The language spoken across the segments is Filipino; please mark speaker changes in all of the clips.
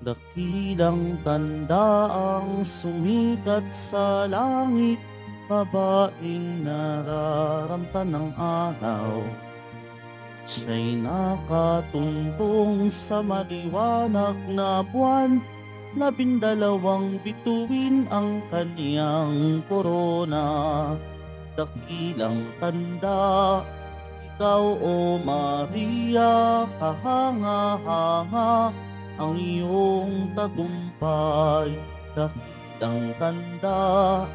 Speaker 1: Dakilang tanda ang sumikat sa langit, babaeng nararamtan ng araw. Siya'y nakatuntong sa maliwanag na buwan, 12 bituin ang kaniyang korona. Dakilang tanda, ikaw o Maria, kahanga-hanga ang iyong tagumpay. Dakilang tanda,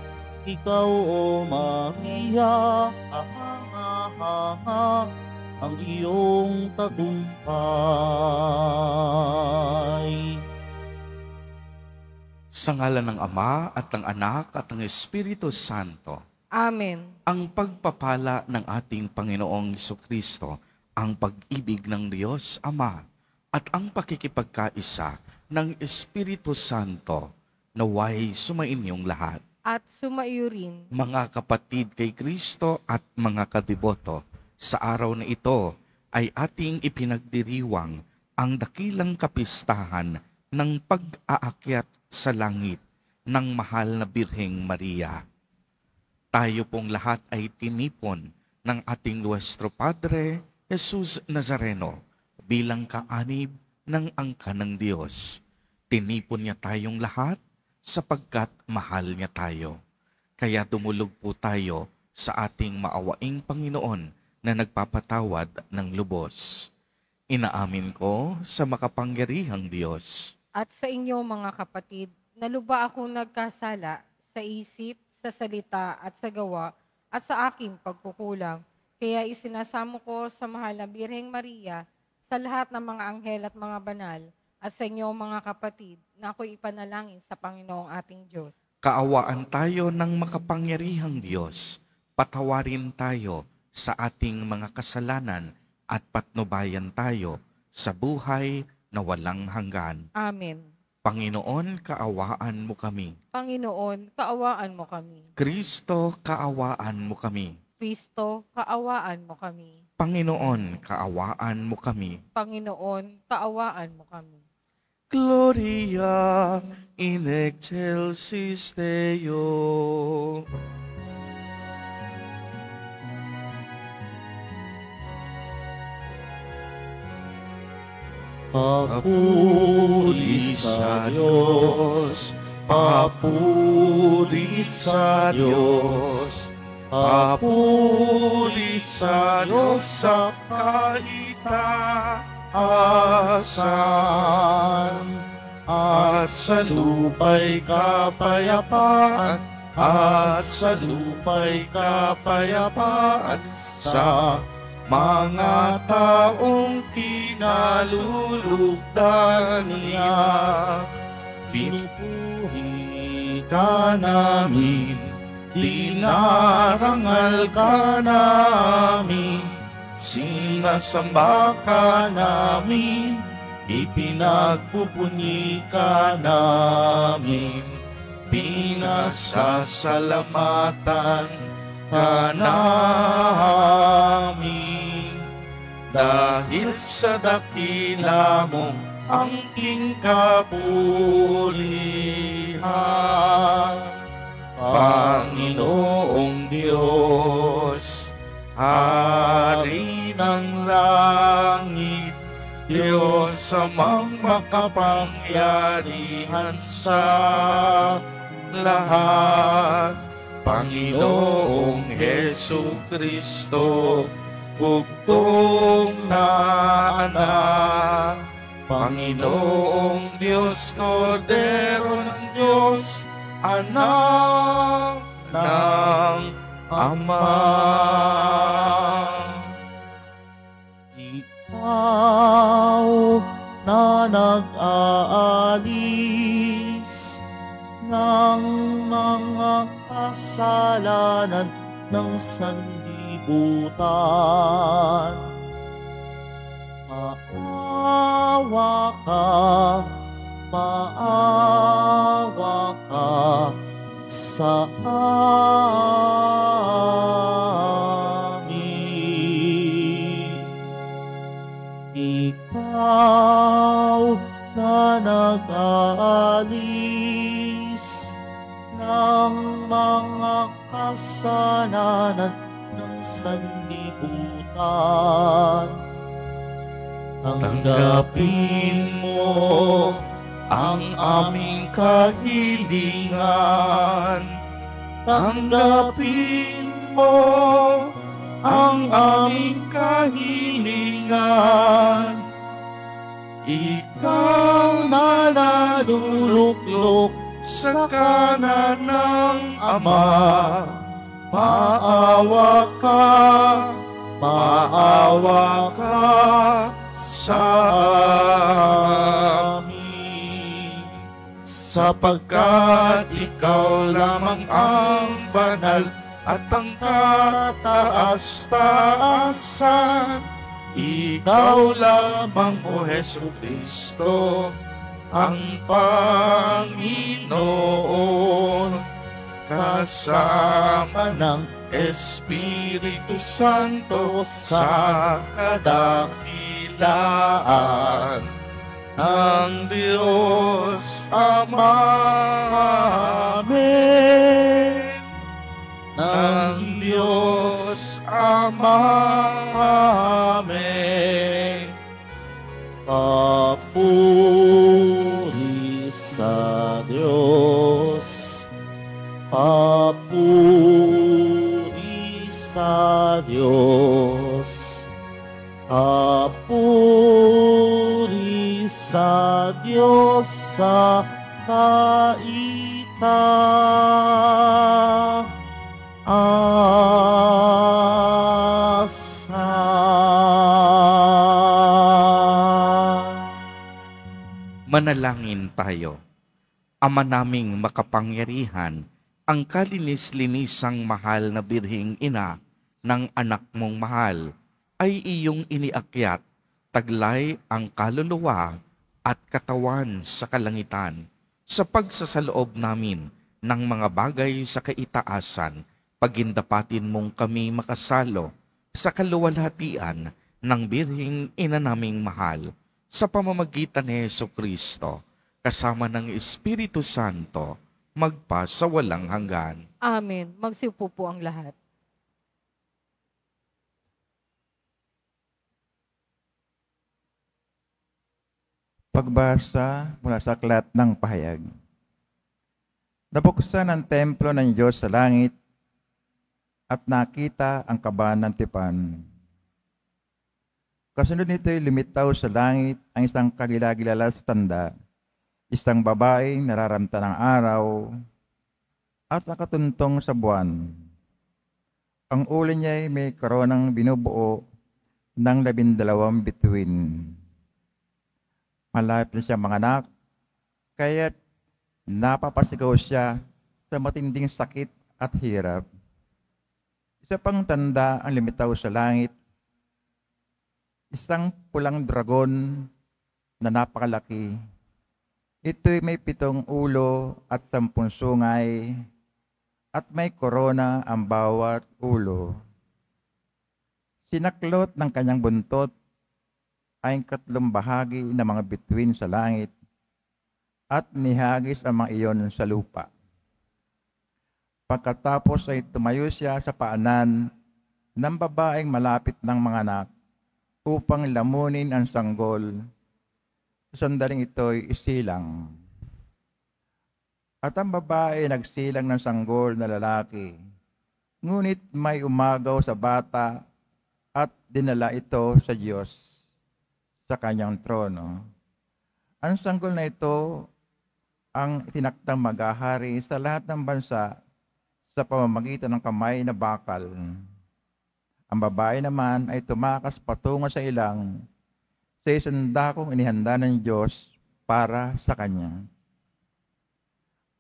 Speaker 1: ikaw o Maria, kahanga-hanga ang iyong tagumpay.
Speaker 2: Sa ngalan ng Ama at ng Anak at ng Espiritu Santo.
Speaker 3: Amen.
Speaker 2: Ang pagpapala ng ating Panginoong Jesucristo, ang pag-ibig ng Diyos Ama, at ang pakikipagkaisa ng Espiritu Santo, naway sumainyong lahat.
Speaker 3: At sumaiyo rin.
Speaker 2: Mga kapatid kay Kristo at mga kadiboto, sa araw na ito ay ating ipinagdiriwang ang dakilang kapistahan ng pag-aakyat sa langit ng mahal na Birheng Maria. Tayo pong lahat ay tinipon ng ating Nuestro Padre Jesus Nazareno bilang kaanib ng angka ng Diyos. Tinipon niya tayong lahat sapagkat mahal niya tayo. Kaya dumulog po tayo sa ating maawaing Panginoon na nagpapatawad ng lubos. Inaamin ko sa makapangyarihang Diyos
Speaker 3: At sa inyo mga kapatid, naluba akong nagkasala sa isip, sa salita at sa gawa at sa aking pagkukulang. Kaya isinasamo ko sa mahal na Birheng Maria, sa lahat ng mga anghel at mga banal, at sa inyo mga kapatid, na ako'y ipanalangin sa Panginoong ating Diyos.
Speaker 2: Kaawaan tayo ng makapangyarihang Diyos. Patawarin tayo sa ating mga kasalanan at patnubayan tayo sa buhay na walang hanggan.
Speaker 3: Amen.
Speaker 2: Panginoon, kaawaan mo kami.
Speaker 3: Panginoon, kaawaan mo kami.
Speaker 2: Kristo, kaawaan mo kami.
Speaker 3: Kristo, kaawaan mo kami.
Speaker 2: Panginoon, kaawaan mo kami.
Speaker 3: Panginoon, kaawaan mo kami.
Speaker 2: Gloria in excelsis Deo.
Speaker 1: Papuri sa Diyos, papuri sa Diyos, papuri sa Diyos sa kaitaasan, at sa lupa'y kapayapaan, at sa lupa'y kapayapaan sa mga taong kinalulugdan niya. Pinupuri ka namin, dinarangal ka namin, sinasamba ka namin, ipinagpupuni ka namin, pinasasalamatan ka namin. Dahil sa dakila mong angking kapurihan, Panginoong Diyos, Hari ng langit, Diyos amang makapangyarihan sa lahat, Panginoong Jesucristo, bugtong na anak, Panginoong Diyos, Kordero ng Diyos, anak ng Ama. Ikaw na nag-aalis ng mga kasalanan ng sanlibutan, maawa ka sa amin. Ikaw na nag kasalanan ng sanlibutan.
Speaker 2: Tanggapin mo ang aming kahilingan. Tanggapin mo ang aming kahilingan. Ikaw na naluluklok sa kanan ng Ama. Maawa ka sa amin, sapagkat ikaw lamang ang banal at ang kataas-taasan. Ikaw lamang, O Jesucristo, ang Panginoon, kasama ng Espiritu Santo sa kadakilaan ng Diyos Ama. Amen. Ng Diyos Ama. Amen.
Speaker 1: Papuri sa Diyos, papuri sa Diyos, papuri sa Diyos sa kaitaasan.
Speaker 2: Manalangin tayo. Ama naming makapangyarihan, ang kalinis-linisang mahal na Birheng Ina ng anak mong mahal ay iyong iniakyat, taglay ang kaluluwa at katawan sa kalangitan. Sa pagsasaloob namin ng mga bagay sa kaitaasan, pagindapatin mong kami makasalo sa kaluwalhatian ng Birheng Ina naming mahal, sa pamamagitan ni Jesucristo, kasama ng Espiritu Santo, magpa sa walang hanggan.
Speaker 3: Amen. Magsiupo po ang lahat.
Speaker 4: Pagbasa mula sa aklat ng pahayag. Nabuksan ang templo ng Diyos sa langit at nakita ang kaban ng tipan. Kasunod nito'y lumitaw sa langit ang isang kagilagilala sa tanda, isang babaeng nararamta ng araw at nakatuntong sa buwan. Ang ulo niya ay may koronang binubuo ng 12 bituin. Malapit na siya manganak, kaya't napapasigaw siya sa matinding sakit at hirap. Isa pang tanda ang lumitaw sa langit, isang pulang dragon na napakalaki. Ito'y may 7 ulo at 10 sungay, at may korona ang bawat ulo. Sinaklot ng kanyang buntot ay 3 bahagi ng mga bituin sa langit, at nihagis ang mga iyon sa lupa. Pagkatapos ay tumayo siya sa paanan ng babaeng malapit ng mga anak, upang lamunin ang sanggol. Sa sandaling ito'y isilang. At ang babae nagsilang ng sanggol na lalaki. Ngunit may umagaw sa bata at dinala ito sa Diyos sa kanyang trono. Ang sanggol na ito ang itinaktang maghahari sa lahat ng bansa sa pamamagitan ng kamay na bakal. Ang babae naman ay tumakas patungo sa ilang sa isang dakong inihanda ng Diyos para sa kanya.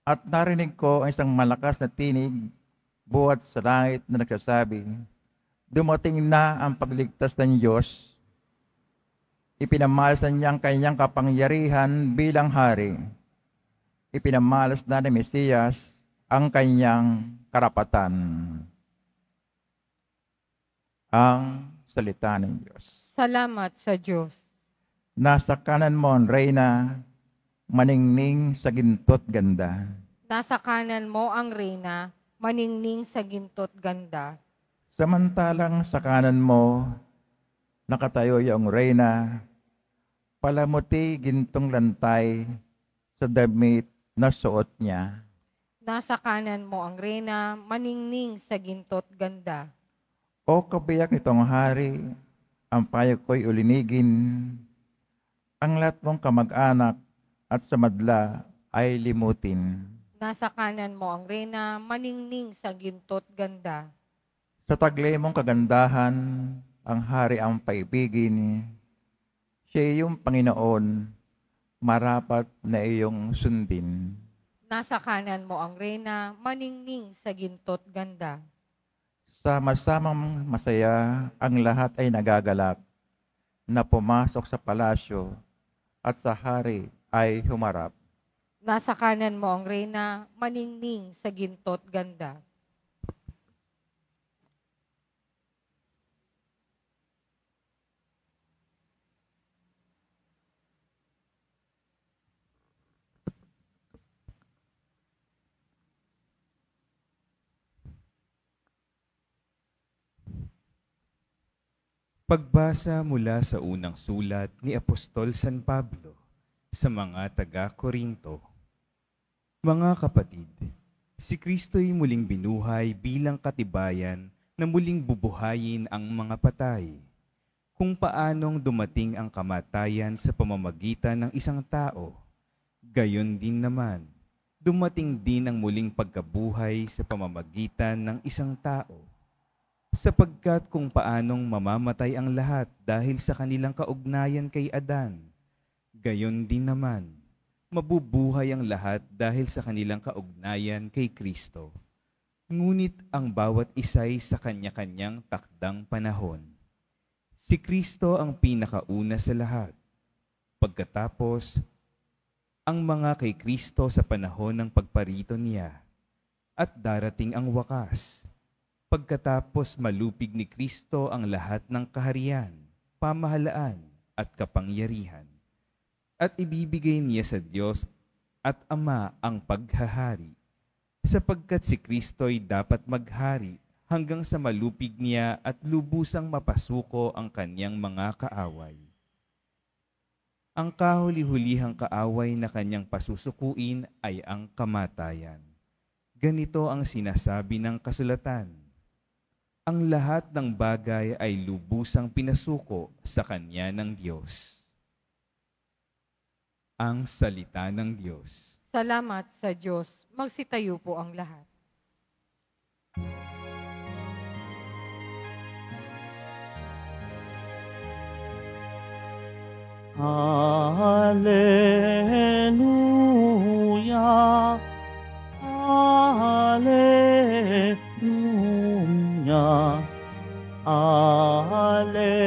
Speaker 4: At narinig ko ang isang malakas na tinig buhat sa langit na nagsasabi, dumating na ang pagligtas ng Diyos. Ipinamalas na niya ang kanyang kapangyarihan bilang hari. Ipinamalas na ni Mesiyas ang kanyang karapatan. Ang salita ng Diyos.
Speaker 3: Salamat sa Diyos.
Speaker 4: Nasa kanan mo, Reyna, maningning sa ginto't ganda.
Speaker 3: Nasa kanan mo ang reyna, maningning sa ginto't ganda.
Speaker 4: Samantalang sa kanan mo, nakatayo yung reyna, palamuti gintong lantay sa damit na suot niya.
Speaker 3: Nasa kanan mo ang reyna, maningning sa ginto't ganda.
Speaker 4: O kabiyak nitong hari, ang payo ko'y ulinigin, ang lahat mong kamag-anak at sa madla ay limutin.
Speaker 3: Nasa kanan mo ang reyna, maningning sa ginto't ganda.
Speaker 4: Sa taglay mong kagandahan, ang hari ang paibigin, siya yung Panginoon, marapat na iyong sundin.
Speaker 3: Nasa kanan mo ang reyna, maningning sa ginto't ganda.
Speaker 4: Sama-samang masaya, ang lahat ay nagagalak, na pumasok sa palasyo at sa hari ay humarap.
Speaker 3: Nasa kanan mo ang reyna, maningning sa ginto't ganda.
Speaker 5: Pagbasa mula sa unang sulat ni Apostol San Pablo sa mga taga-Korinto. Mga kapatid, si Kristo'y muling binuhay bilang katibayan na muling bubuhayin ang mga patay. Kung paanong dumating ang kamatayan sa pamamagitan ng isang tao, gayon din naman, dumating din ang muling pagkabuhay sa pamamagitan ng isang tao. Sapagkat kung paanong mamamatay ang lahat dahil sa kanilang kaugnayan kay Adan, gayon din naman, mabubuhay ang lahat dahil sa kanilang kaugnayan kay Kristo. Ngunit ang bawat isa'y sa kanya-kanyang takdang panahon. Si Kristo ang pinakauna sa lahat. Pagkatapos, ang mga kay Kristo sa panahon ng pagparito niya. At darating ang wakas. Pagkatapos malupig ni Kristo ang lahat ng kaharian, pamahalaan at kapangyarihan. At ibibigay niya sa Diyos at Ama ang paghahari, sapagkat si Kristo'y dapat maghari hanggang sa malupig niya at lubusang mapasuko ang kanyang mga kaaway. Ang kahuli-hulihang kaaway na kanyang pasusukuin ay ang kamatayan. Ganito ang sinasabi ng kasulatan. Ang lahat ng bagay ay lubusang pinasuko sa kanya ng Diyos. Ang salita ng Diyos.
Speaker 3: Salamat sa Diyos. Magsitayo po ang lahat.
Speaker 1: Hallelujah. Hallelujah. Hallelujah.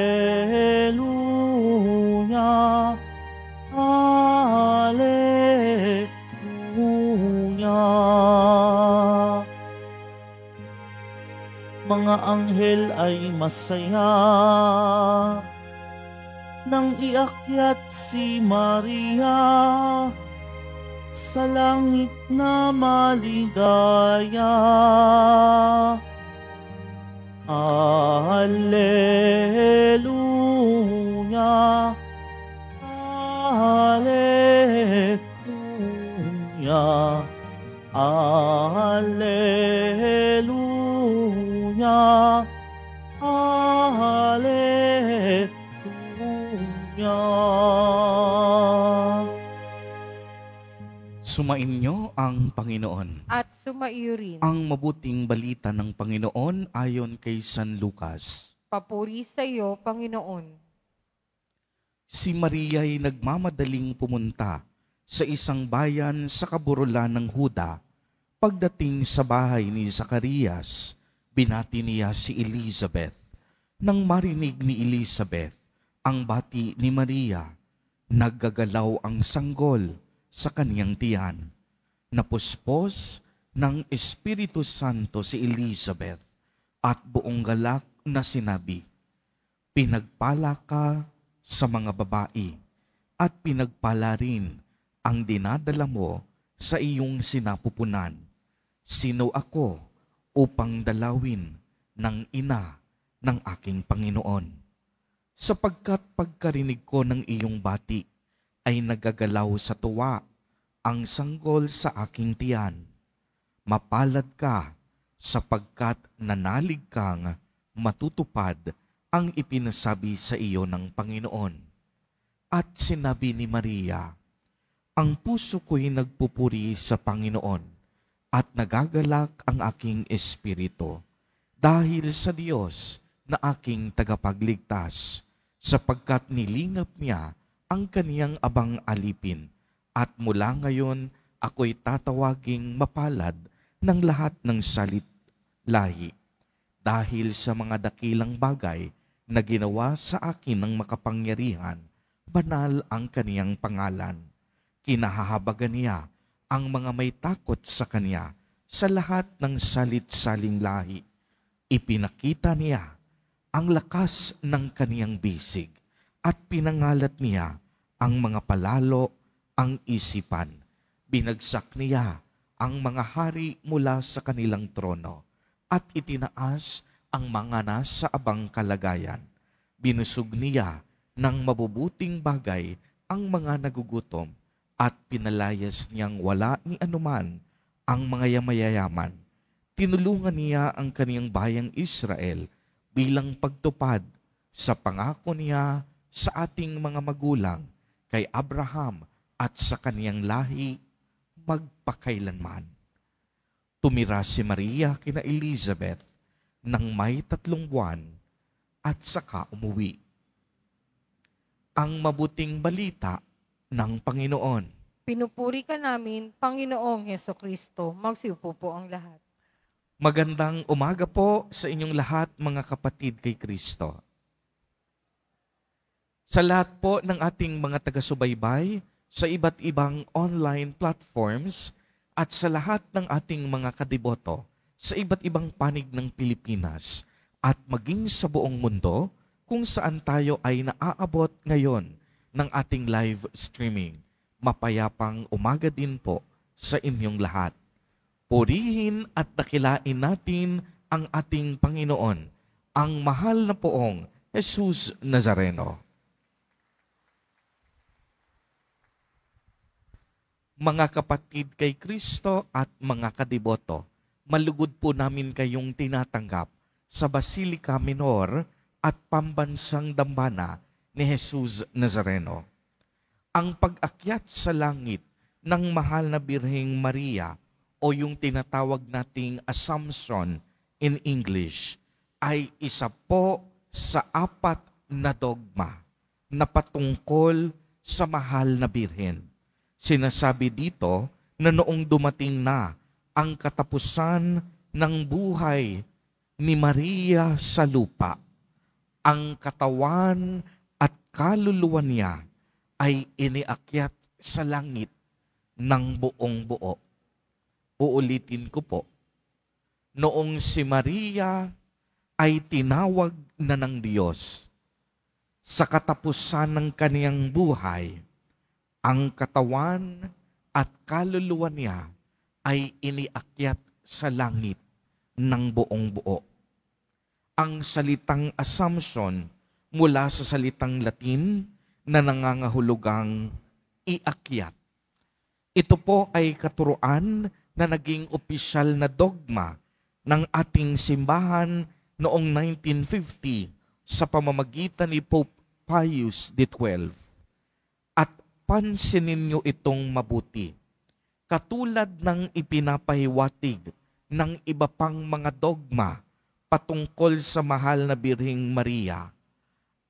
Speaker 1: Hallelujah. Mga anghel ay masaya nang iakyat si Maria sa langit na maligaya. Hallelujah. Hallelujah. Hallelujah. Hallelujah.
Speaker 2: Sumainyo ang Panginoon.
Speaker 3: At sumaiyo rin.
Speaker 2: Ang mabuting balita ng Panginoon ayon kay San Lucas.
Speaker 3: Papuri sa iyo, Panginoon.
Speaker 2: Si Maria'y nagmamadaling pumunta sa isang bayan sa kaburulan ng Huda. Pagdating sa bahay ni Zacarias, binati niya si Elizabeth. Nang marinig ni Elizabeth ang bati ni Maria, naggagalaw ang sanggol sa kaniyang tiyan. Napuspos ng Espiritu Santo si Elizabeth at buong galak na sinabi, pinagpala ka sa mga babae at pinagpala rin ang dinadala mo sa iyong sinapupunan. Sino ako upang dalawin ng ina ng aking Panginoon. Sapagkat pagkarinig ko ng iyong bati ay nagagalaw sa tuwa ang sanggol sa aking tiyan. Mapalad ka sapagkat nanalig kang matutupad ang ipinasabi sa iyo ng Panginoon. At sinabi ni Maria, ang puso ko'y nagpupuri sa Panginoon at nagagalak ang aking espiritu dahil sa Diyos na aking tagapagligtas, sapagkat nilingap niya ang kaniyang abang alipin, at mula ngayon ako'y tatawaging mapalad ng lahat ng salit lahi, dahil sa mga dakilang bagay na ginawa sa akin ng makapangyarihan, banal ang kaniyang pangalan. Kinahahabagan niya ang mga may takot sa kanya sa lahat ng salit-saling lahi. Ipinakita niya ang lakas ng kaniyang bisig at pinangalat niya ang mga palalo ang isipan. Binagsak niya ang mga hari mula sa kanilang trono at itinaas ang mga nasa abang kalagayan. Binusog niya ng mabubuting bagay ang mga nagugutom at pinalayas niyang wala ni anuman ang mga yamayayaman. Tinulungan niya ang kaniyang bayang Israel bilang pagtupad sa pangako niya sa ating mga magulang kay Abraham at sa kaniyang lahi magpakailanman. Tumira si Maria kina Elizabeth nang may 3 buwan at saka umuwi. Ang mabuting balita ng Panginoon.
Speaker 3: Pinupuri ka namin, Panginoong Hesukristo. Magsiupo po ang lahat.
Speaker 2: Magandang umaga po sa inyong lahat, mga kapatid kay Kristo. Sa lahat po ng ating mga taga-subaybay sa iba't ibang online platforms at sa lahat ng ating mga kadiboto sa iba't ibang panig ng Pilipinas at maging sa buong mundo kung saan tayo ay naaabot ngayon ng ating live streaming. Mapayapang umaga din po sa inyong lahat. Purihin at dakilain natin ang ating Panginoon, ang mahal na poong Jesus Nazareno. Mga kapatid kay Kristo at mga kadiboto, malugod po namin kayong tinatanggap sa Basilica Minor at Pambansang Dambana ni Jesus Nazareno. Ang pag-akyat sa langit ng mahal na Birheng Maria o yung tinatawag nating Assumption in English ay isa po sa 4 na dogma na patungkol sa mahal na Birhen. Sinasabi dito na noong dumating na ang katapusan ng buhay ni Maria sa lupa, ang katawan at kaluluwa niya ay iniakyat sa langit ng buong buo. Uulitin ko po, noong si Maria ay tinawag na ng Diyos, sa katapusan ng kaniyang buhay, ang katawan at kaluluwa niya ay iniakyat sa langit ng buong buo. Ang salitang assumption mula sa salitang Latin na nangangahulugang iakyat. Ito po ay katuruan na naging opisyal na dogma ng ating simbahan noong 1950 sa pamamagitan ni Pope Pius XII. At pansinin niyo itong mabuti. Katulad ng ipinapahiwatig ng iba pang mga dogma patungkol sa mahal na Birheng Maria,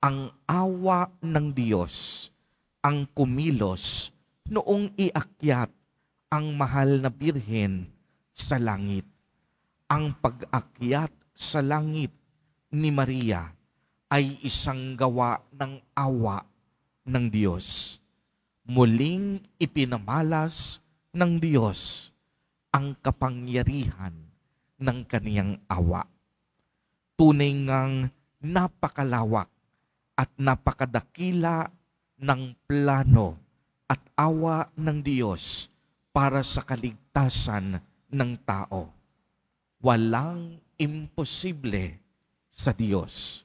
Speaker 2: ang awa ng Diyos ang kumilos noong iakyat ang mahal na Birhen sa langit. Ang pag-akyat sa langit ni Maria ay isang gawa ng awa ng Diyos. Muling ipinamalas ng Diyos ang kapangyarihan ng kaniyang awa. Tunay ngang napakalawak at napakadakila ng plano at awa ng Diyos para sa kaligtasan ng tao. Walang imposible sa Diyos.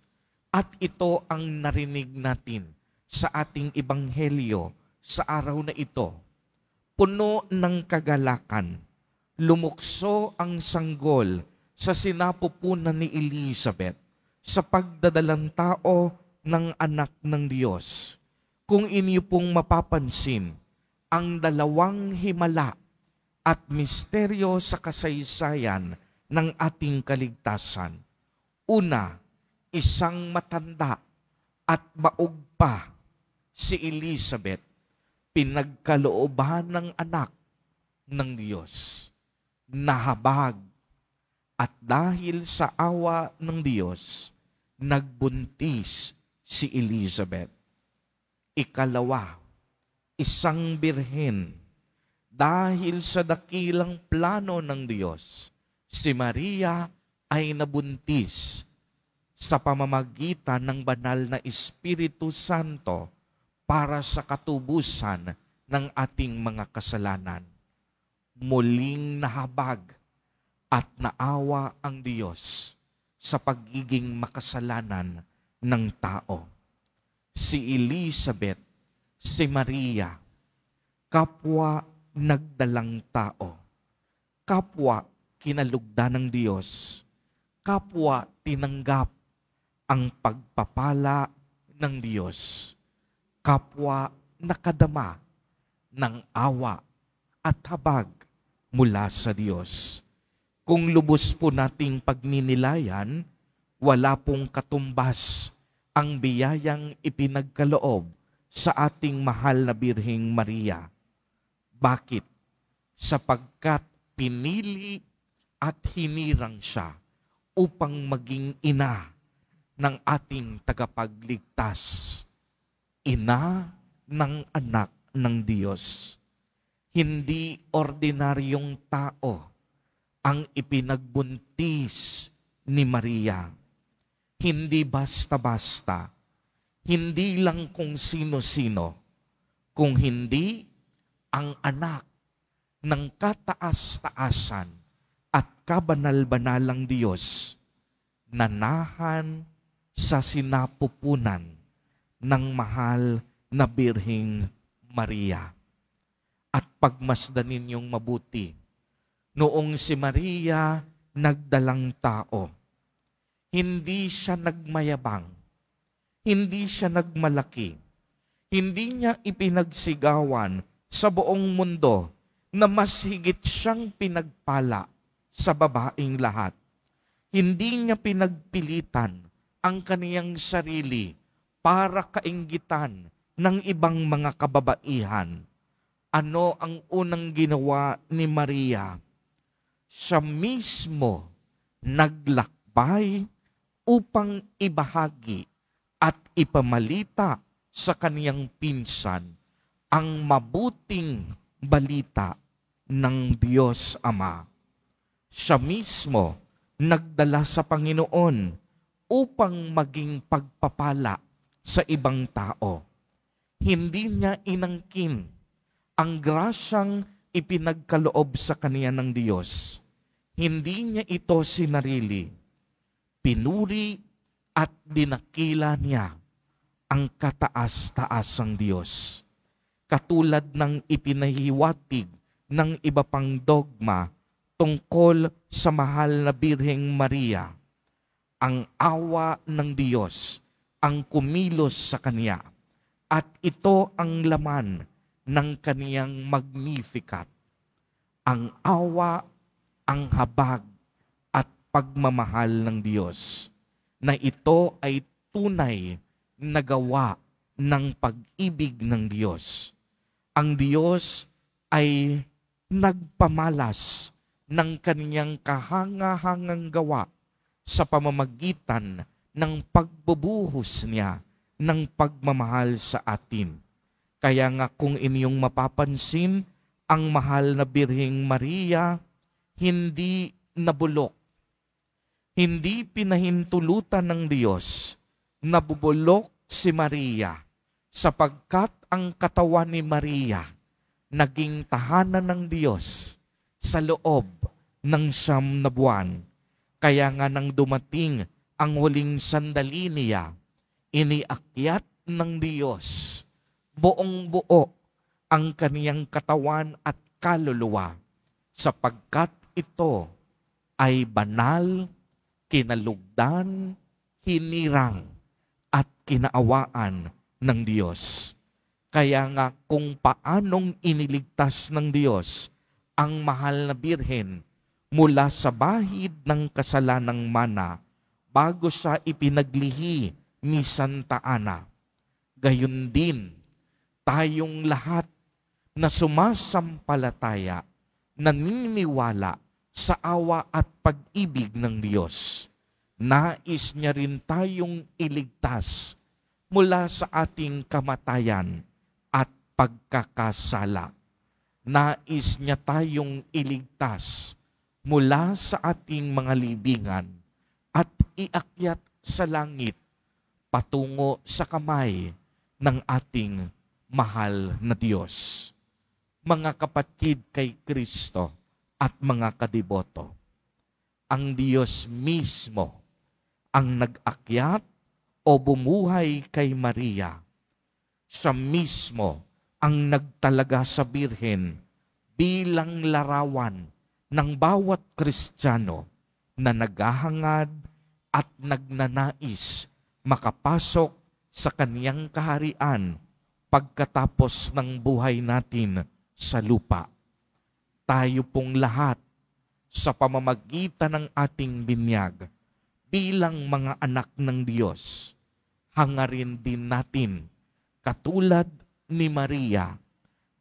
Speaker 2: At ito ang narinig natin sa ating ebanghelyo sa araw na ito. Puno ng kagalakan, lumukso ang sanggol sa sinapupunan ni Elizabeth sa pagdadalang tao ng anak ng Diyos. Kung inyo pong mapapansin, ang dalawang himala at misteryo sa kasaysayan ng ating kaligtasan. Una, isang matanda at baog pa, si Elizabeth, pinagkalooban ng anak ng Diyos. Nahabag at dahil sa awa ng Diyos, nagbuntis si Elizabeth. Ikalawa, isang birhen. Dahil sa dakilang plano ng Diyos, si Maria ay nabuntis sa pamamagitan ng banal na Espiritu Santo para sa katubusan ng ating mga kasalanan. Muling nahabag at naawa ang Diyos sa pagiging makasalanan ng tao. Si Elizabeth, si Maria, kapwa nagdalang tao, kapwa kinalugdan ng Diyos, kapwa tinanggap ang pagpapala ng Diyos, kapwa nakadama ng awa at habag mula sa Diyos. Kung lubos po nating pagninilayan, wala pong katumbas ang biyayang ipinagkaloob sa ating mahal na Birheng Maria. Bakit? Sapagkat pinili at hinirang siya upang maging ina ng ating tagapagligtas. Ina ng anak ng Diyos. Hindi ordinaryong tao ang ipinagbuntis ni Maria. Hindi basta-basta, hindi lang kung sino-sino, kung hindi ang anak ng kataas-taasan at kabanal-banalang Diyos, nanahan sa sinapupunan ng mahal na Birheng Maria. At pagmasdan ninyong mabuti, noong si Maria nagdalang tao, hindi siya nagmayabang, hindi siya nagmalaki, hindi niya ipinagsigawan sa buong mundo na mas higit siyang pinagpala sa babaeng lahat. Hindi niya pinagpilitan ang kaniyang sarili para kainggitan ng ibang mga kababaihan. Ano ang unang ginawa ni Maria? Siya mismo naglakbay upang ibahagi at ipamalita sa kaniyang pinsan ang mabuting balita ng Diyos Ama. Siya mismo nagdala sa Panginoon upang maging pagpapala sa ibang tao. Hindi niya inangkin ang grasyang ipinagkaloob sa kaniya ng Diyos. Hindi niya ito sinarili. Pinuri at dinakila niya ang kataas-taasang Diyos. Katulad ng ipinahiwatig ng iba pang dogma tungkol sa mahal na Birheng Maria, ang awa ng Diyos ang kumilos sa kaniya at ito ang laman ng kaniyang Magnificat. Ang awa, ang habag at pagmamahal ng Diyos na ito ay tunay na gawa ng pag-ibig ng Diyos. Ang Diyos ay nagpamalas ng kaniyang kahanga-hangang gawa sa pamamagitan ng pagbubuhos niya ng pagmamahal sa atin. Kaya nga kung inyong mapapansin, ang mahal na Birheng Maria hindi nabulok. Hindi pinahintulutan ng Diyos. Nabubulok si Maria sapagkat ang katawan ni Maria naging tahanan ng Diyos sa loob ng 9 na buwan Kaya nga nang dumating ang huling sandali niya, iniakyat ng Diyos buong buo ang kaniyang katawan at kaluluwa, sapagkat ito ay banal, kinalugdan, hinirang, at kinaawaan ng Diyos. Kaya nga kung paanong iniligtas ng Diyos ang mahal na birhen mula sa bahid ng kasalanang mana bago siya ipinaglihi ni Santa Ana, gayon din tayong lahat na sumasampalataya, naniniwala sa awa at pag-ibig ng Diyos. Nais niya rin tayong iligtas mula sa ating kamatayan at pagkakasala. Nais niya tayong iligtas mula sa ating mga libingan at iakyat sa langit patungo sa kamay ng ating mahal na Diyos. Mga kapatid kay Kristo at mga kadiboto, ang Diyos mismo ang nag-akyat o bumuhay kay Maria. Siya mismo ang nagtalaga sa birhen bilang larawan ng bawat Kristiyano na naghahangad at nagnanais makapasok sa kaniyang kaharian pagkatapos ng buhay natin sa lupa. Tayo pong lahat sa pamamagitan ng ating binyag bilang mga anak ng Diyos, hangarin din natin katulad ni Maria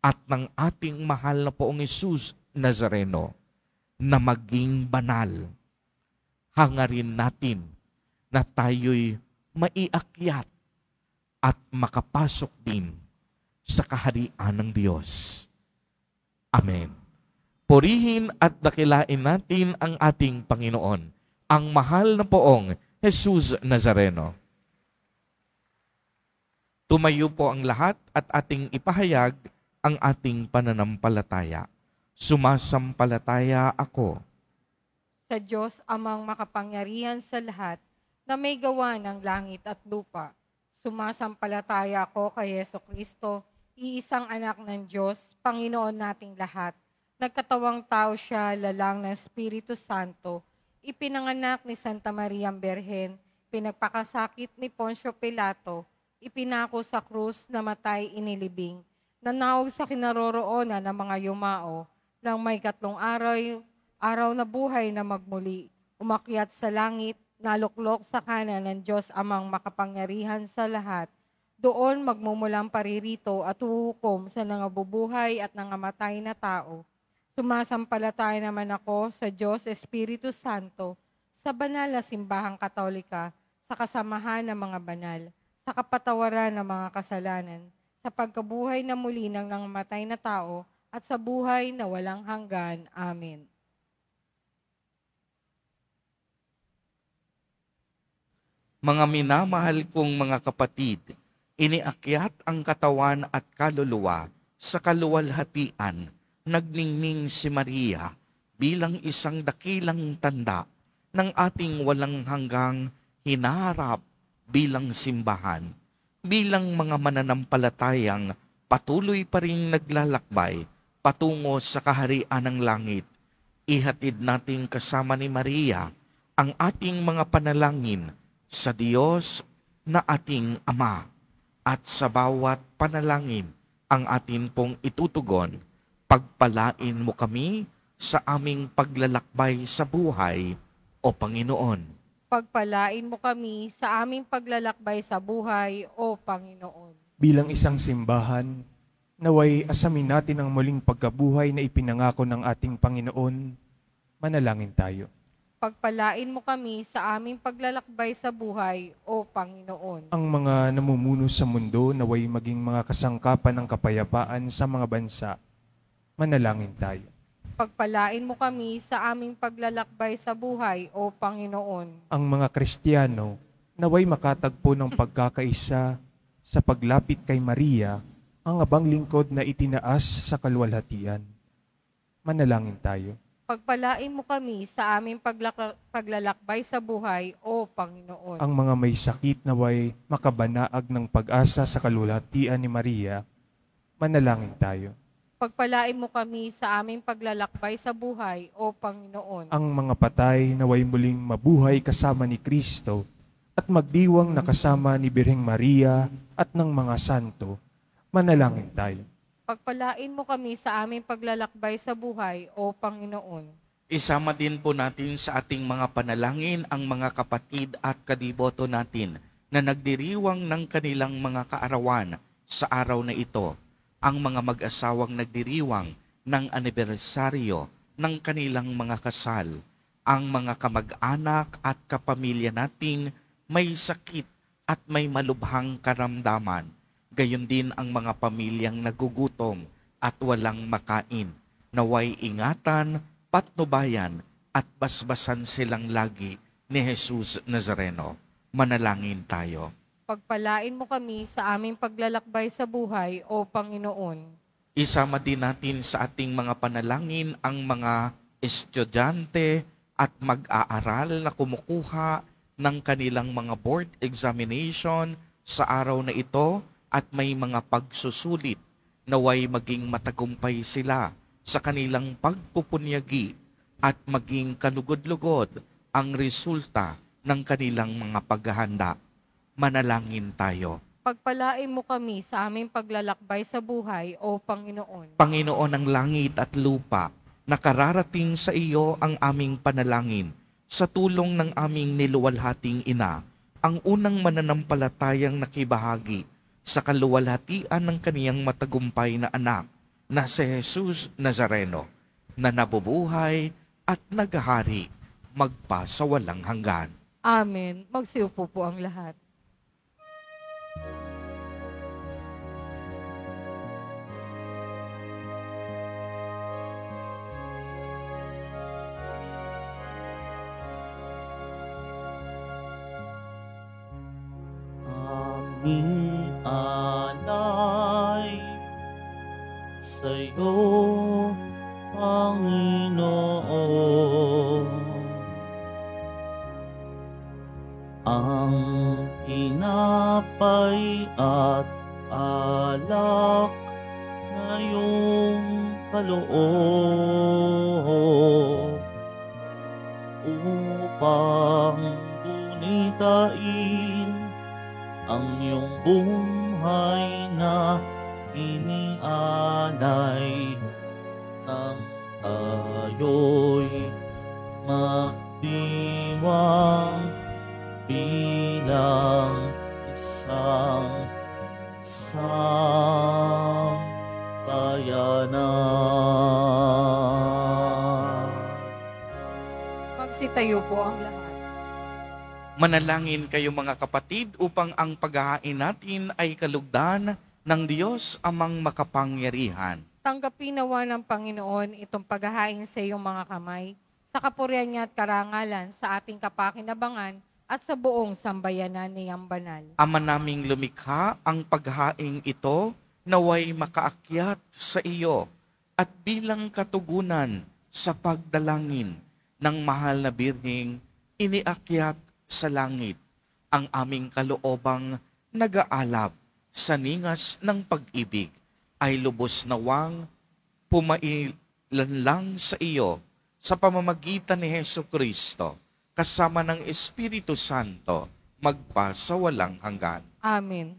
Speaker 2: at ng ating mahal na Poong Jesus Nazareno na maging banal. Hangarin natin na tayo'y maiakyat at makapasok din sa kaharian ng Diyos. Amen. Purihin at dakilain natin ang ating Panginoon, ang mahal na Poong Jesus Nazareno. Tumayo po ang lahat at ating ipahayag ang ating pananampalataya. Sumasampalataya ako
Speaker 3: Sa Diyos amang makapangyarihan sa lahat na may gawa ng langit at lupa. Sumasampalataya ako kay Jesucristo, iisang anak ng Diyos, Panginoon nating lahat. Nagkatawang tao siya, lalang ng Espiritu Santo, ipinanganak ni Santa Maria Berhen, pinagpakasakit ni Poncio Pilato, ipinako sa krus, namatay, inilibing, nanawag sa kinaroroonan ng mga yumao, nang may 3 araw na buhay na magmuli, umakyat sa langit, naluklok sa kanan ng Diyos amang makapangyarihan sa lahat. Doon magmumulang paririto at huhukom sa nangabubuhay at nangamatay na tao. Sumasampalataya naman ako sa Diyos Espiritu Santo, sa banal na simbahang Katolika, sa kasamahan ng mga banal, sa kapatawaran ng mga kasalanan, sa pagkabuhay na muli ng nangamatay na tao, at sa buhay na walang hanggan. Amen.
Speaker 2: Mga minamahal kong mga kapatid, iniakyat ang katawan at kaluluwa sa kaluwalhatian, nagningning si Maria bilang isang dakilang tanda ng ating walang hanggang hinaharap bilang simbahan. Bilang mga mananampalatayang patuloy pa rin naglalakbay patungo sa kaharian ng langit, ihatid natin kasama ni Maria ang ating mga panalangin sa Diyos na ating Ama, at sa bawat panalangin ang atin pong itutugon. Pagpalain mo kami sa aming paglalakbay sa buhay, O Panginoon.
Speaker 3: Pagpalain mo kami sa aming paglalakbay sa buhay, O Panginoon.
Speaker 6: Bilang isang simbahan, naway asamin natin ang muling pagkabuhay na ipinangako ng ating Panginoon. Manalangin tayo.
Speaker 3: Pagpalain mo kami sa aming paglalakbay sa buhay, O Panginoon.
Speaker 6: Ang mga namumuno sa mundo naway maging mga kasangkapan ng kapayapaan sa mga bansa. Manalangin tayo.
Speaker 3: Pagpalain mo kami sa aming paglalakbay sa buhay, O Panginoon.
Speaker 6: Ang mga Kristiyano naway makatagpo ng pagkakaisa sa paglapit kay Maria, ang abang lingkod na itinaas sa kaluwalhatian. Manalangin tayo.
Speaker 3: Pagpalain mo kami sa aming paglalakbay sa buhay, O Panginoon.
Speaker 6: Ang mga may sakit naway makabanaag ng pag-asa sa kalulatian ni Maria, manalangin tayo.
Speaker 3: Pagpalain mo kami sa aming paglalakbay sa buhay, O Panginoon.
Speaker 6: Ang mga patay naway muling mabuhay kasama ni Kristo at magdiwang na kasama ni Birheng Maria at ng mga santo, manalangin tayo.
Speaker 3: Pagpalain mo kami sa aming paglalakbay sa buhay, O Panginoon.
Speaker 2: Isama din po natin sa ating mga panalangin ang mga kapatid at kadiboto natin na nagdiriwang ng kanilang mga kaarawan sa araw na ito. Ang mga mag-asawang nagdiriwang ng anibersaryo ng kanilang mga kasal. Ang mga kamag-anak at kapamilya nating may sakit at may malubhang karamdaman. Gayon din ang mga pamilyang nagugutom at walang makain. Naway ingatan, patnubayan at basbasan silang lagi ni Jesus Nazareno. Manalangin tayo.
Speaker 3: Pagpalain mo kami sa aming paglalakbay sa buhay, O Panginoon.
Speaker 2: Isama din natin sa ating mga panalangin ang mga estudyante at mag-aaral na kumukuha ng kanilang mga board examination sa araw na ito at may mga pagsusulit. Naway maging matagumpay sila sa kanilang pagpupunyagi at maging kalugod-lugod ang resulta ng kanilang mga paghahanda. Manalangin tayo.
Speaker 3: Pagpalain mo kami sa aming paglalakbay sa buhay, O Panginoon.
Speaker 2: Panginoon ng langit at lupa, nakararating sa iyo ang aming panalangin sa tulong ng aming niluwalhating ina, ang unang mananampalatayang nakibahagi sa kaluwalhatian ng kaniyang matagumpay na anak na si Jesus Nazareno, na nabubuhay at naghahari magpasawalang hanggan.
Speaker 3: Amen. Magsiupo po ang lahat.
Speaker 1: Aming alay sa'yo, Panginoon. Ang tinapay at alak na iyong kaloob upang gunitain ang iyong buhay na inialay nang tayo'y magdiwang bilang isang sambayanan.
Speaker 3: Magsitayo po ang lahat.
Speaker 2: Manalangin kayo mga kapatid upang ang paghahain natin ay kalugdan ng Diyos amang makapangyarihan.
Speaker 3: Tanggapin nawa ng Panginoon itong paghahain sa iyong mga kamay, sa kapurihan niya at karangalan sa ating kapakinabangan at sa buong sambayanan niyang banal.
Speaker 2: Ama naming lumikha, ang paghahain ito naway makaakyat sa iyo at bilang katugunan sa pagdalangin ng mahal na Birheng iniakyat sa langit ang aming kaloobang nag-aalab sa ningas ng pag-ibig ay lubos nawang pumailanlang sa iyo sa pamamagitan ni Hesukristo kasama ng Espiritu Santo magpasawalang hanggan.
Speaker 3: Amen.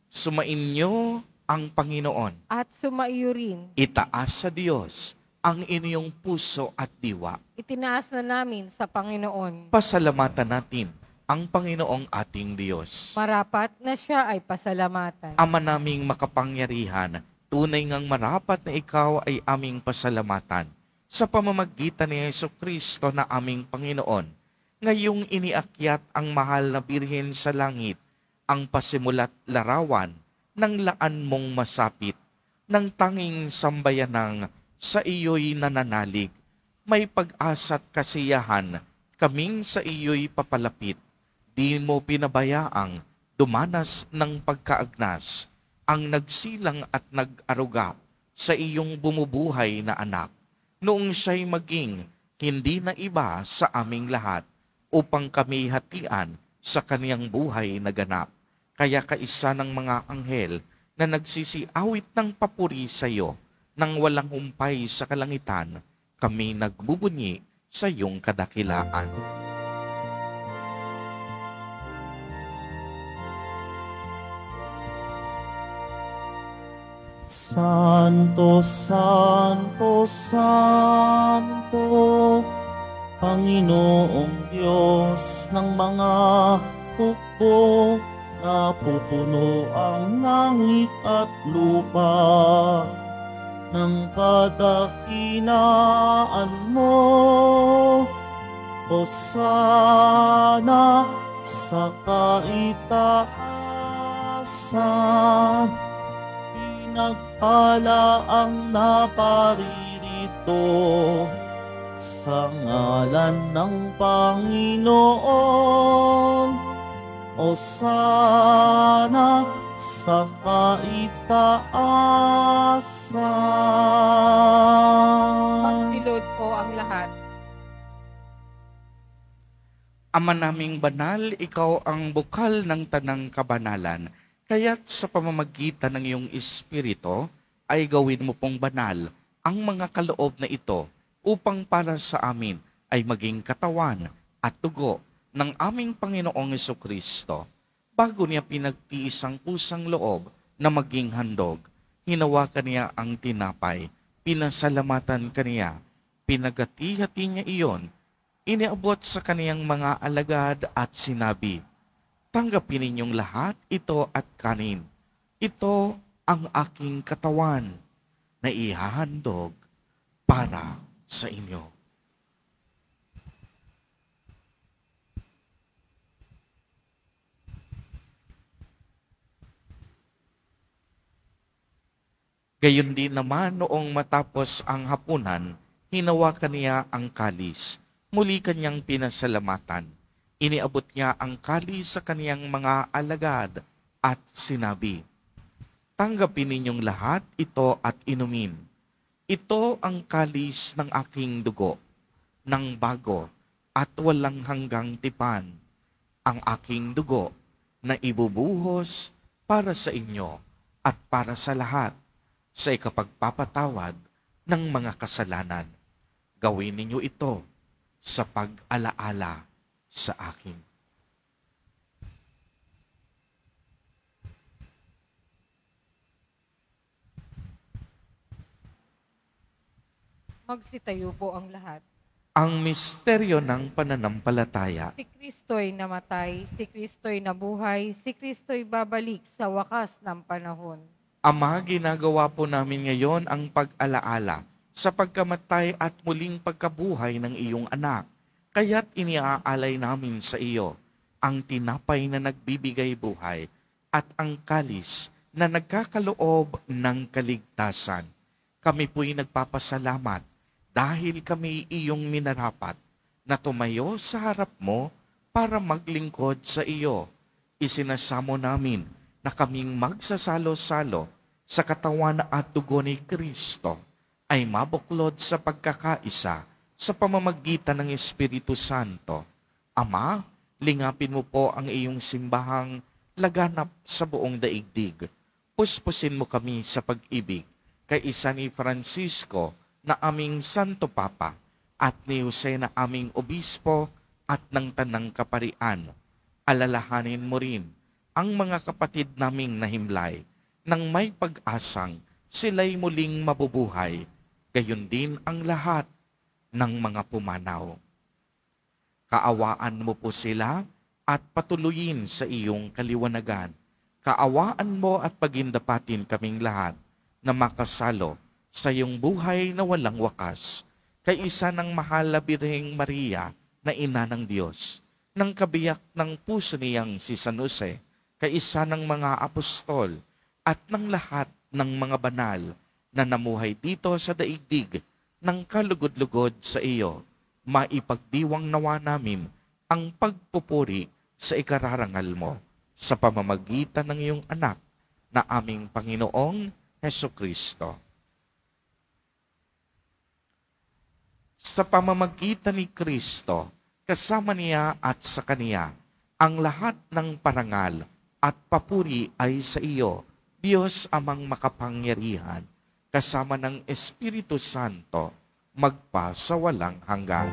Speaker 2: Sumainyo ang Panginoon.
Speaker 3: At sumaiyo rin,
Speaker 2: Itaas sa Diyos ang inyong puso at diwa.
Speaker 3: itinaas na namin sa Panginoon.
Speaker 2: Pasalamatan natin ang Panginoong ating Diyos.
Speaker 3: Marapat na siya ay pasalamatan.
Speaker 2: Ama naming makapangyarihan, tunay ngang marapat na ikaw ay aming pasalamatan sa pamamagitan ni Jesucristo na aming Panginoon. Ngayong iniakyat ang mahal na Birhen sa langit, ang pasimulat larawan ng laan mong masapit, ng tanging sambayanang sa iyo'y nananalig. May pag-asa't kasiyahan, kaming sa iyo'y papalapit. Di mo pinabayaang dumanas ng pagkaagnas, ang nagsilang at nag-aruga sa iyong bumubuhay na anak. noong siya'y maging hindi na iba sa aming lahat, upang kami hatian sa kaniyang buhay na ganap. Kaya kaisa ng mga anghel na nagsisiawit ng papuri sa iyo, nang walang humpay sa kalangitan, kami nagbubunyi sa iyong kadakilaan.
Speaker 1: Santo, Santo, Santo, Panginoong Diyos ng mga hukbo, napupuno ang langit at lupa ng kadakilaan mo. Hosana sa kaitaasan, pinagpala ang naparirito sa ngalan ng Panginoon. Hosana sa kaitaasan.
Speaker 3: Magsilod po ang lahat.
Speaker 2: Ama naming banal, ikaw ang bukal ng tanang kabanalan. Kaya't sa pamamagitan ng iyong Espiritu, ay gawin mo pong banal ang mga kaloob na ito upang para sa amin ay maging katawan at dugo ng aming Panginoong Jesucristo. Bago niya pinagtiis ang kusang loob na maging handog, hinawakan niya ang tinapay, pinasalamatan kaniya, pinagati-hati niya iyon, iniabot sa kaniyang mga alagad at sinabi, "Tanggapin ninyong lahat ito at kanin. Ito ang aking katawan na ihahandog para sa inyo." Gayon din naman noong matapos ang hapunan, hinawakan niya ang kalis. Muli kanyang pinasalamatan. Iniabot niya ang kalis sa kaniyang mga alagad at sinabi, "Tanggapin ninyong lahat ito at inumin. Ito ang kalis ng aking dugo, ng bago at walang hanggang tipan, ang aking dugo na ibubuhos para sa inyo at para sa lahat sa ikapagpapatawad ng mga kasalanan. Gawin ninyo ito sa pag-alaala sa akin."
Speaker 3: Magsitayo po ang lahat.
Speaker 2: Ang misteryo ng pananampalataya.
Speaker 3: Si Kristo'y namatay, si Kristo'y nabuhay, si Kristo'y babalik sa wakas ng panahon.
Speaker 2: Ama, ginagawa po namin ngayon ang pag-alaala sa pagkamatay at muling pagkabuhay ng iyong anak. Kaya't iniaalay namin sa iyo ang tinapay na nagbibigay buhay at ang kalis na nagkakaloob ng kaligtasan. Kami po'y nagpapasalamat dahil kami iyong minarapat na tumayo sa harap mo para maglingkod sa iyo. Isinasamo namin na kaming magsasalo-salo sa katawan at dugo ni Kristo ay mabuklod sa pagkakaisa sa pamamagitan ng Espiritu Santo. Ama, lingapin mo po ang iyong simbahang laganap sa buong daigdig. Puspusin mo kami sa pag-ibig kay isa ni Francisco na aming Santo Papa at ni Jose na aming Obispo at ng Tanang Kaparian. Alalahanin mo rin ang mga kapatid naming nahimlay nang may pag-asang sila'y muling mabubuhay, gayon din ang lahat ng mga pumanaw. Kaawaan mo po sila at patuloyin sa iyong kaliwanagan. Kaawaan mo at pagindapatin kaming lahat na makasalo sa iyong buhay na walang wakas, kay isa ng mahal na Birheng Maria na ina ng Diyos, ng kabiyak ng puso niyang si San Jose, kay isa ng mga apostol, at ng lahat ng mga banal na namuhay dito sa daigdig ng kalugod-lugod sa iyo, maipagdiwang nawa namin ang pagpupuri sa ikararangal mo sa pamamagitan ng iyong anak na aming Panginoong Hesukristo. Sa pamamagitan ni Kristo, kasama niya at sa Kaniya, ang lahat ng parangal at papuri ay sa iyo, Diyos amang makapangyarihan, kasama ng Espiritu Santo, magpa sa walang hanggan.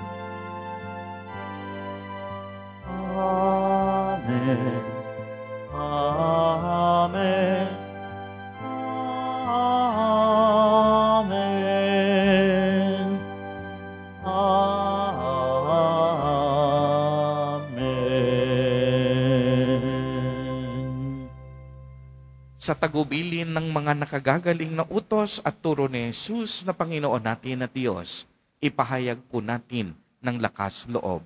Speaker 1: Amen. Amen. Amen. Amen.
Speaker 2: Sa tagubilin ng mga nakagagaling na utos at turo ni Jesus na Panginoon natin na Diyos, ipahayag po natin ng lakas loob.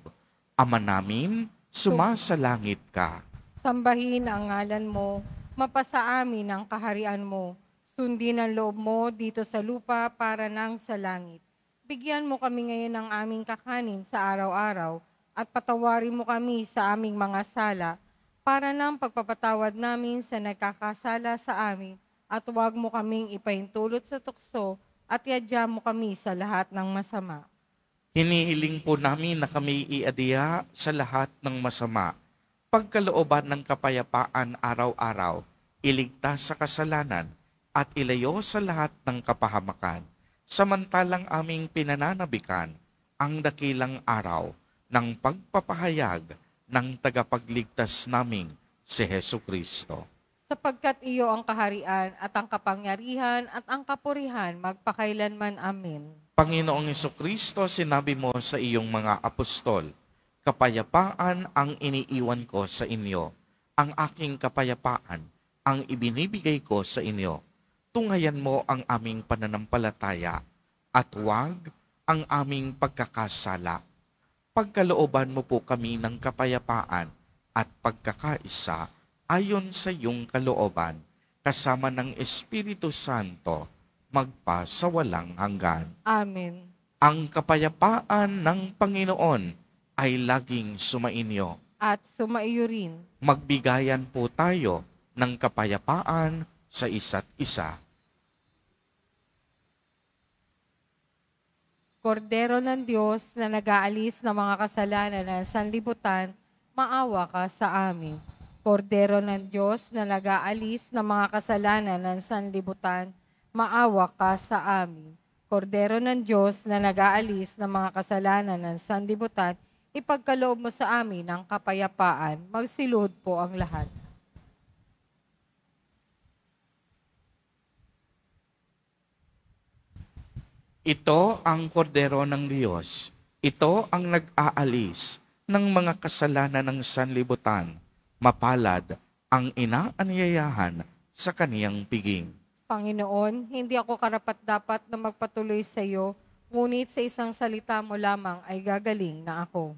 Speaker 2: Ama namin, sumasalangit ka.
Speaker 3: Sambahin ang ngalan mo, mapasa amin ang kaharian mo. Sundin ang loob mo dito sa lupa para nang sa langit. Bigyan mo kami ngayon ng aming kakanin sa araw-araw at patawarin mo kami sa aming mga sala para nang pagpapatawad namin sa nagkakasala sa amin at huwag mo kaming ipahintulot sa tukso at iadya mo kami sa lahat ng masama.
Speaker 2: Hinihiling po namin na kami iadya sa lahat ng masama. Pagkalooban ng kapayapaan araw-araw, iligtas sa kasalanan at ilayo sa lahat ng kapahamakan. Samantalang aming pinananabikan ang dakilang araw ng pagpapahayag ng tagapagligtas naming si Hesu Kristo.
Speaker 3: Sapagkat iyo ang kaharian at ang kapangyarihan at ang kapurihan magpakailanman. Amen.
Speaker 2: Panginoong Jesucristo, sinabi mo sa iyong mga apostol, kapayapaan ang iniiwan ko sa inyo, ang aking kapayapaan ang ibinibigay ko sa inyo. Tunghayan mo ang aming pananampalataya at huwag ang aming pagkakasala. Pagkalooban mo po kami ng kapayapaan at pagkakaisa ayon sa iyong kalooban, kasama ng Espiritu Santo, magpa sa walang hanggan.
Speaker 3: Amen.
Speaker 2: Ang kapayapaan ng Panginoon ay laging sumainyo.
Speaker 3: At sumaiyo rin.
Speaker 2: Magbigayan po tayo ng kapayapaan sa isa't isa.
Speaker 3: Kordero ng Diyos na nag-aalis ng mga kasalanan ng sanlibutan, maawa ka sa amin. Kordero ng Diyos na nag-aalis ng mga kasalanan ng sanlibutan, maawa ka sa amin. Kordero ng Diyos na nag-aalis ng mga kasalanan ng sanlibutan, ipagkaloob mo sa amin ang kapayapaan. Magsilod po ang lahat.
Speaker 2: Ito ang kordero ng Diyos. Ito ang nag-aalis ng mga kasalanan ng sanlibutan. Mapalad ang inaanyayahan sa kaniyang piging.
Speaker 3: Panginoon, hindi ako karapat-dapat na magpatuloy sa iyo, ngunit sa isang salita mo lamang ay gagaling na ako.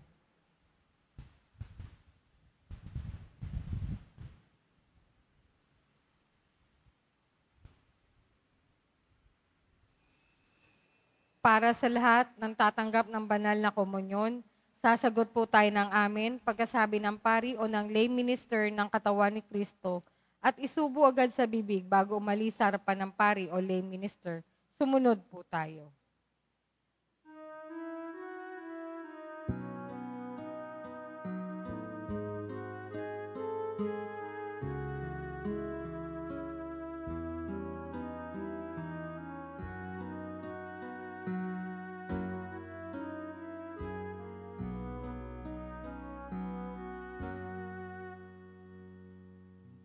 Speaker 3: Para sa lahat ng tatanggap ng banal na komunyon, sasagot po tayo ng amen pagkasabi ng pari o ng lay minister ng katawan ni Kristo at isubo agad sa bibig bago umalis sa harapan ng pari o lay minister. Sumunod po tayo.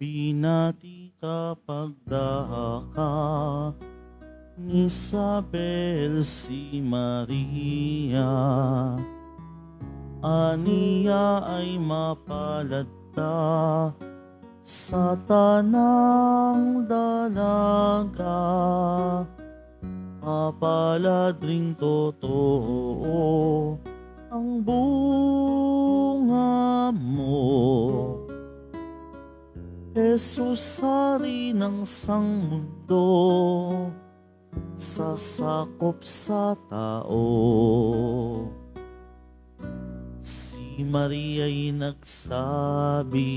Speaker 1: Binati ka pagdahaka ni Isabel si Maria. Aniya ay mapalad ka sa tanang dalaga. Mapalad ring totoo ang bunga mo. Jesus, hari ng sangmundo, sasakop sa tao. Si Maria'y nagsabi,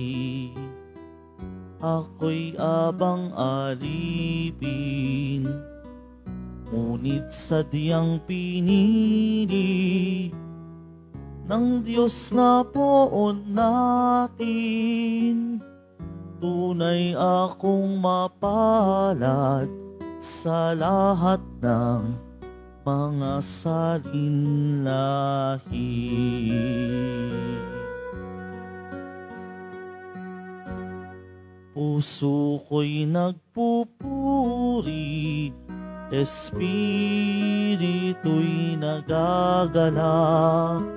Speaker 1: ako'y abang alipin, Ngunit sadyang pinili ng Diyos na poon natin. Tunay akong mapalad sa lahat ng mga salinlahi. Puso ko'y nagpupuri, espiritu'y nagagalak,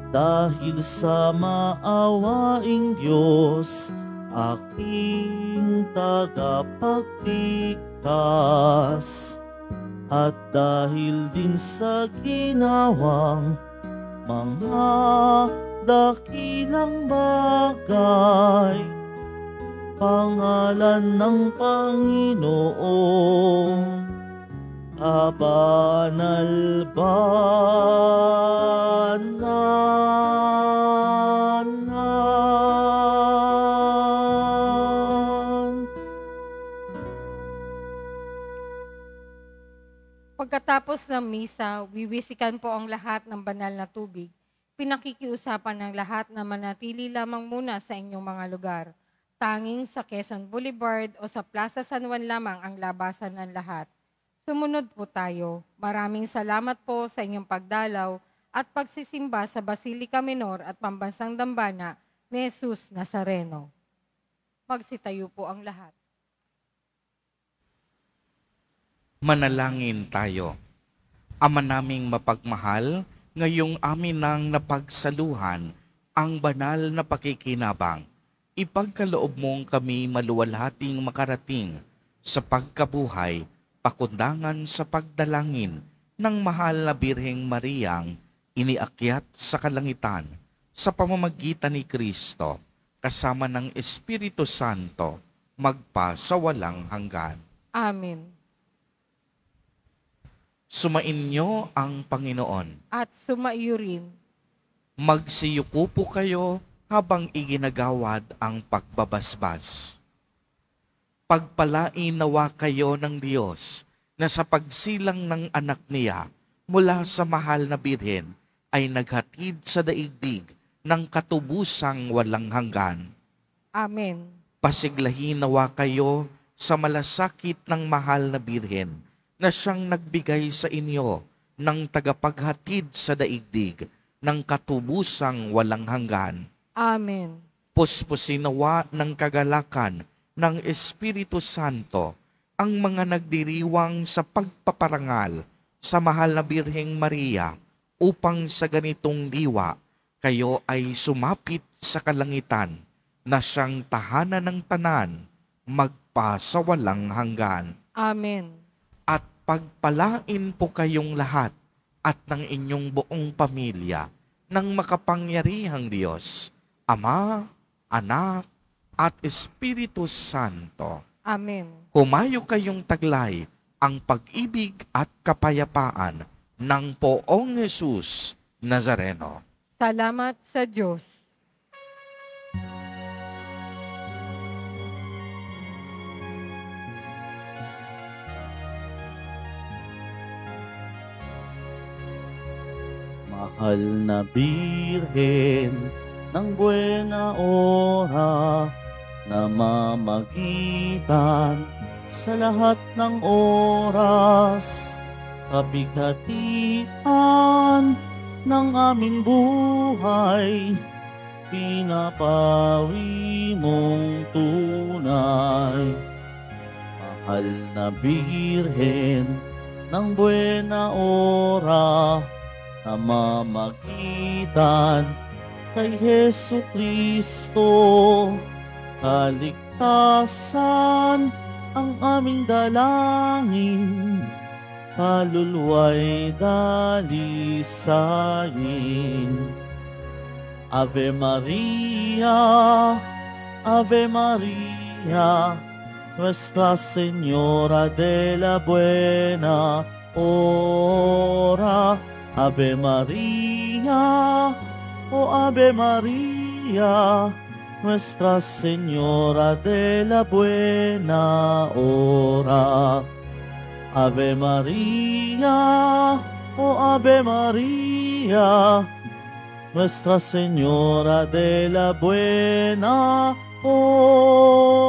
Speaker 1: dahil sa maawaing Diyos, aking tagapagligtas. At dahil din sa ginawang mga dakilang bagay, pangalan ng Panginoon, kabanal-banalan.
Speaker 3: Pagkatapos ng misa, wiwisikan po ang lahat ng banal na tubig. Pinakikiusapan ng lahat na manatili lamang muna sa inyong mga lugar. Tanging sa Quezon Boulevard o sa Plaza San Juan lamang ang labasan ng lahat. Sumunod po tayo. Maraming salamat po sa inyong pagdalaw at pagsisimba sa Basilica Minor at Pambansang Dambana ni Jesus Nazareno. Magsitayo po ang lahat.
Speaker 2: Manalangin tayo. Ama naming mapagmahal, ngayong amin nang napagsaluhan ang banal na pakikinabang. Ipagkaloob mong kami maluwalhating makarating sa pagkabuhay, pakundangan sa pagdalangin ng mahal na Birheng Mariang iniakyat sa kalangitan sa pamamagitan ni Kristo kasama ng Espiritu Santo magpa sa walang hanggan.
Speaker 3: Amen.
Speaker 2: Sumainyo ang Panginoon.
Speaker 3: At sumaiyo rin.
Speaker 2: Magsiyuko po kayo habang iginagawad ang pagbabasbas. Pagpalain nawa kayo ng Diyos na sa pagsilang ng anak niya mula sa mahal na Birhen ay naghatid sa daigdig ng katubusang walang hanggan.
Speaker 3: Amen.
Speaker 2: Pasiglahin nawa kayo sa malasakit ng mahal na Birhen na siyang nagbigay sa inyo ng tagapaghatid sa daigdig ng katubusang walang hanggan.
Speaker 3: Amen.
Speaker 2: Puspusin nawa ng kagalakan ng Espiritu Santo ang mga nagdiriwang sa pagpaparangal sa mahal na Birheng Maria upang sa ganitong diwa kayo ay sumapit sa kalangitan na siyang tahanan ng tanan magpa sa walang hanggan.
Speaker 3: Amen.
Speaker 2: At pagpalain po kayong lahat at ng inyong buong pamilya ng makapangyarihang Diyos, Ama, Anak, at Espiritu Santo.
Speaker 3: Amen.
Speaker 2: Humayo kayong taglay ang pag-ibig at kapayapaan ng Poong Jesus Nazareno.
Speaker 3: Salamat sa Diyos.
Speaker 1: Mahal na Birhen ng buena ora, namamagitan sa lahat ng oras, kabighatian ng aming buhay, pinapawi mong tunay. Mahal na Birhen ng buena ora, namamagitan kay Hesu Kristo, kaligtasan ang aming dalangin, kaluluwa'y dalisayin. Ave Maria, Ave Maria, Nuestra Señora de la Buena Hora. Ave Maria, oh Ave Maria, Nuestra Señora de la Buena Hora. Ave María, oh Ave María, Nuestra Señora de la Buena Hora.